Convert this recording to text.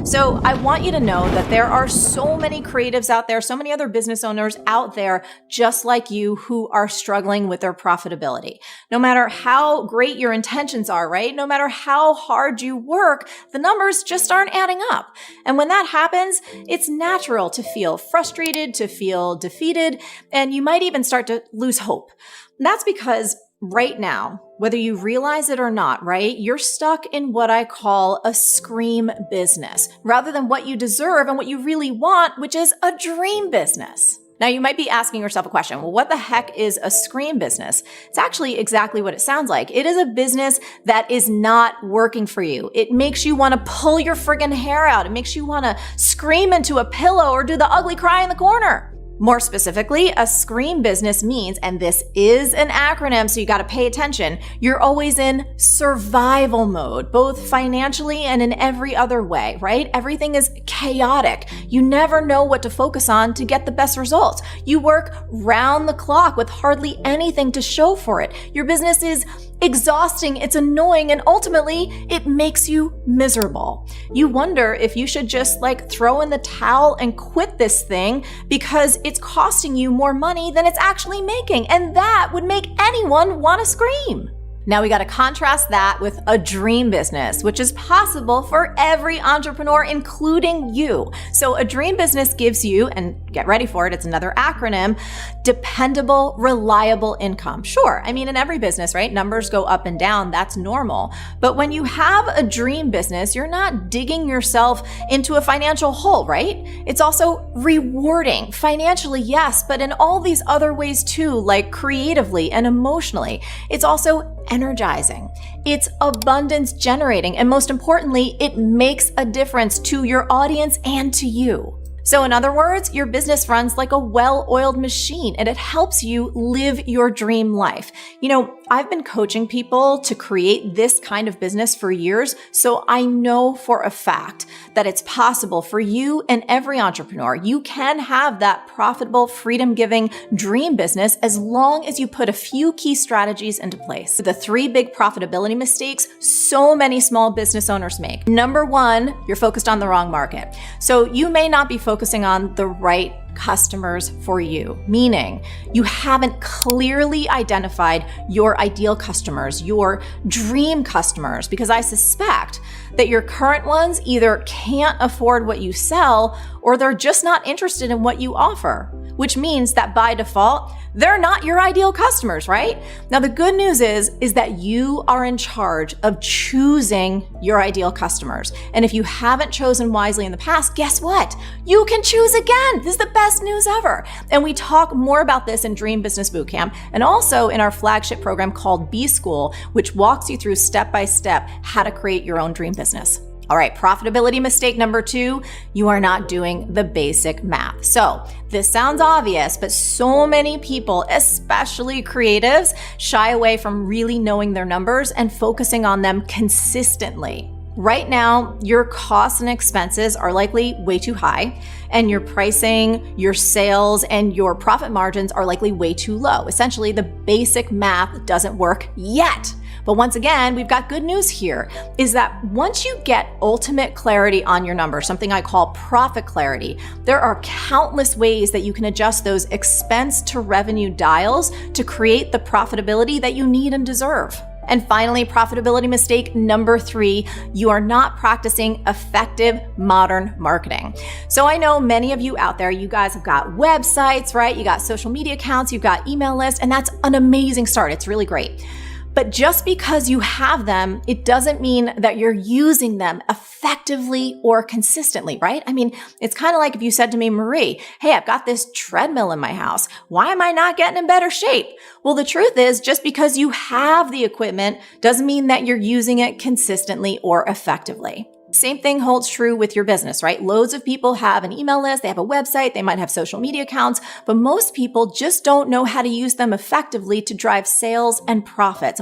So I want you to know that there are so many creatives out there, so many other business owners out there just like you who are struggling with their profitability. No matter how great your intentions are, right? No matter how hard you work, the numbers just aren't adding up. And when that happens, it's natural to feel frustrated, to feel defeated, and you might even start to lose hope. That's because right now, whether you realize it or not, right, you're stuck in what I call a scream business rather than what you deserve and what you really want, which is a dream business. Now, you might be asking yourself a question. Well, what the heck is a scream business? It's actually exactly what it sounds like. It is a business that is not working for you. It makes you want to pull your friggin' hair out. It makes you want to scream into a pillow or do the ugly cry in the corner. More specifically, a scream business means, and this is an acronym, so you got to pay attention, you're always in survival mode, both financially and in every other way, right? Everything is chaotic. You never know what to focus on to get the best results. You work round the clock with hardly anything to show for it. Your business is exhausting, it's annoying, and ultimately it makes you miserable. You wonder if you should just throw in the towel and quit this thing because it's costing you more money than it's actually making, and that would make anyone want to scream. Now we got to contrast that with a dream business, which is possible for every entrepreneur, including you. So a dream business gives you, and get ready for it, it's another acronym, dependable, reliable income. Sure, I mean, in every business, right? Numbers go up and down, that's normal. But when you have a dream business, you're not digging yourself into a financial hole, right? It's also rewarding financially, yes, but in all these other ways too, like creatively and emotionally. It's also energizing. It's abundance generating. And most importantly, it makes a difference to your audience and to you. So in other words, your business runs like a well-oiled machine and it helps you live your dream life. You know, I've been coaching people to create this kind of business for years, so I know for a fact that it's possible for you and every entrepreneur. You can have that profitable, freedom-giving dream business as long as you put a few key strategies into place. The 3 big profitability mistakes so many small business owners make. Number 1, you're focused on the wrong market. So you may not be focusing on the right customers for you, meaning you haven't clearly identified your ideal customers, your dream customers, because I suspect that your current ones either can't afford what you sell or they're just not interested in what you offer, which means that by default, they're not your ideal customers, right? Now, the good news is that you are in charge of choosing your ideal customers. And if you haven't chosen wisely in the past, guess what? You can choose again. This is the best news ever. And we talk more about this in Dream Business Bootcamp and also in our flagship program called B-School, which walks you through step-by-step how to create your own dream business. All right, profitability mistake number 2, you are not doing the basic math. So this sounds obvious, but so many people, especially creatives, shy away from really knowing their numbers and focusing on them consistently. Right now, your costs and expenses are likely way too high, and your pricing, your sales, and your profit margins are likely way too low. Essentially, the basic math doesn't work yet. But once again, we've got good news here, is that once you get ultimate clarity on your numbers, something I call profit clarity, there are countless ways that you can adjust those expense to revenue dials to create the profitability that you need and deserve. And finally, profitability mistake number 3, you are not practicing effective modern marketing. So I know many of you out there, you guys have got websites, right? You got social media accounts, you've got email lists, and that's an amazing start. It's really great. But just because you have them, it doesn't mean that you're using them effectively or consistently, right? I mean, it's kind of like if you said to me, Marie, hey, I've got this treadmill in my house. Why am I not getting in better shape? Well, the truth is just because you have the equipment doesn't mean that you're using it consistently or effectively. Same thing holds true with your business, right? Loads of people have an email list, they have a website, they might have social media accounts, but most people just don't know how to use them effectively to drive sales and profits.